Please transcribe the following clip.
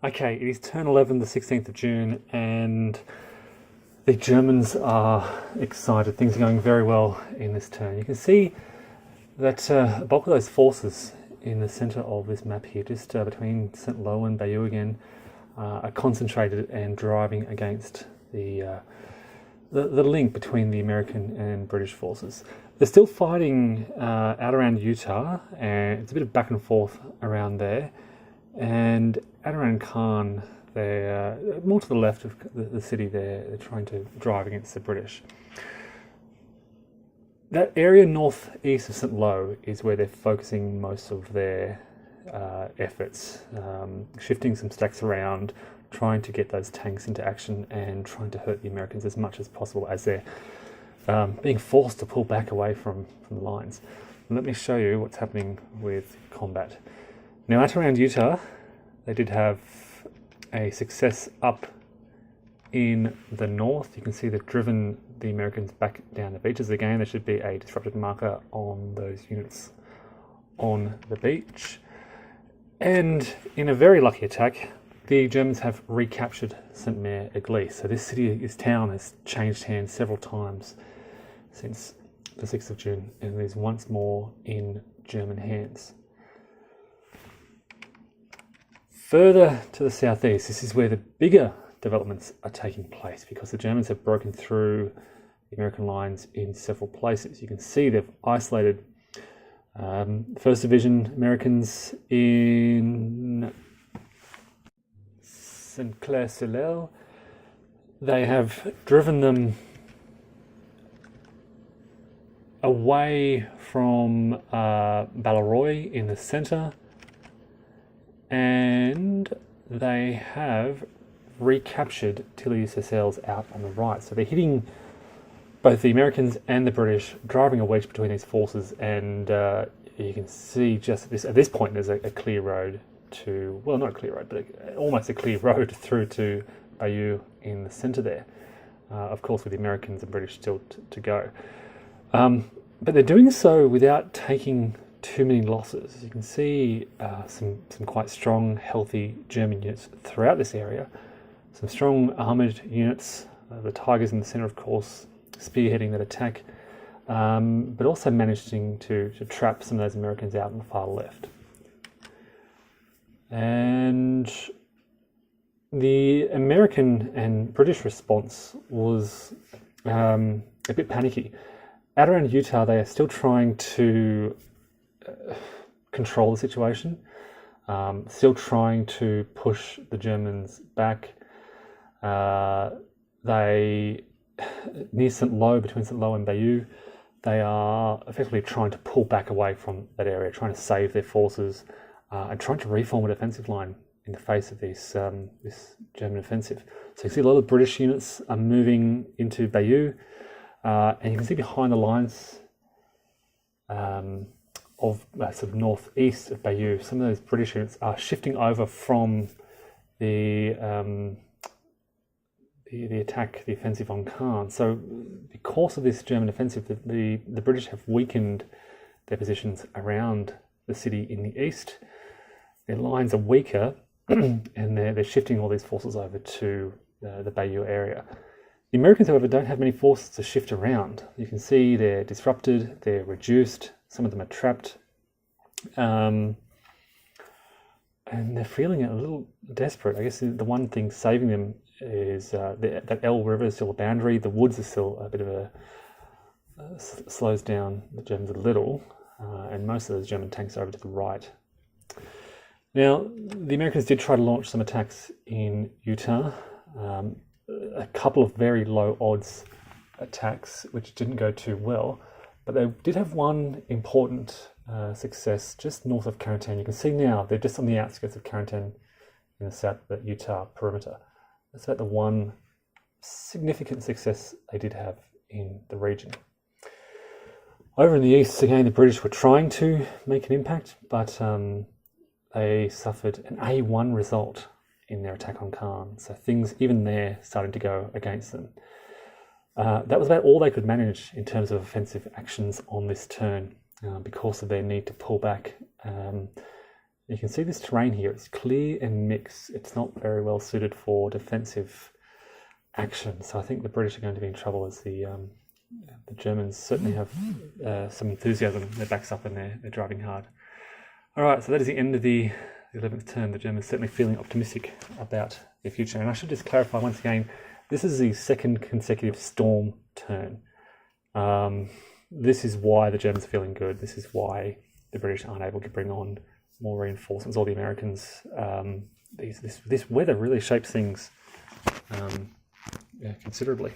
Okay, it is turn 11, the 16th of June, and the Germans are excited. Things are going very well in this turn. You can see that a bulk of those forces in the centre of this map here, just between St. Lo and Bayeux again, are concentrated and driving against the link between the American and British forces. They're still fighting out around Utah, and it's a bit of back and forth around there. And at around Caen, they're more to the left of the city there. They're trying to drive against the British. That area northeast of St. Lo is where they're focusing most of their efforts, shifting some stacks around, trying to get those tanks into action and trying to hurt the Americans as much as possible as they're being forced to pull back away from the lines. And let me show you what's happening with combat. Now, at around Utah, they did have a success up in the north. You can see they've driven the Americans back down the beaches again. There should be a disrupted marker on those units on the beach. And in a very lucky attack, the Germans have recaptured Saint-Mère-Église. So this town has changed hands several times since the 6th of June and is once more in German hands. Further to the southeast, this is where the bigger developments are taking place because the Germans have broken through the American lines in several places. You can see they've isolated 1st Division Americans in Saint-Clair-sur-l'Elle. They have driven them away from Balleroy in the centre, and they have recaptured Tilly-sur-Seulles out on the right. So they're hitting both the Americans and the British, driving a wedge between these forces, and you can see just at this point there's a clear road to, well, not a clear road, but almost a clear road through to Bayeux in the centre there. Of course, with the Americans and British still to go. But they're doing so without taking too many losses. You can see some quite strong, healthy German units throughout this area. Some strong armoured units, the Tigers in the centre, of course, spearheading that attack, but also managing to trap some of those Americans out on the far left. And the American and British response was a bit panicky. At around Utah, they are still trying to control the situation, still trying to push the Germans back. They, near St. Lo, between St. Lo and Bayeux, they are effectively trying to pull back away from that area, trying to save their forces and trying to reform a defensive line in the face of this German offensive. So you can see a lot of British units are moving into Bayeux, and you can see behind the lines of sort of northeast of Bayeux, some of those British units are shifting over from the attack, the offensive on Caen. So because of this German offensive, the British have weakened their positions around the city in the east. Their lines are weaker, and they're shifting all these forces over to the Bayeux area. The Americans, however, don't have many forces to shift around. You can see they're disrupted, they're reduced, some of them are trapped, and they're feeling a little desperate. I guess the one thing saving them is that Elbe River is still a boundary. The woods are still a bit of a slows down the Germans a little, and most of those German tanks are over to the right. Now, the Americans did try to launch some attacks in Utah, a couple of very low odds attacks which didn't go too well, but they did have one important success just north of Carentan. You can see now they're just on the outskirts of Carentan in the south, the Utah perimeter. That's about the one significant success they did have in the region. Over in the east, again, the British were trying to make an impact, but they suffered an A1 result in their attack on Caen. So things, even there, starting to go against them. That was about all they could manage in terms of offensive actions on this turn because of their need to pull back. You can see this terrain here. It's clear and mixed. It's not very well suited for defensive action. So I think the British are going to be in trouble, as the Germans certainly have some enthusiasm. Their backs up and they're driving hard. All right, so that is the end of the 11th turn. The Germans certainly feeling optimistic about their future. And I should just clarify once again, this is the second consecutive storm turn. This is why the Germans are feeling good. This is why the British aren't able to bring on more reinforcements, or the Americans. This weather really shapes things considerably.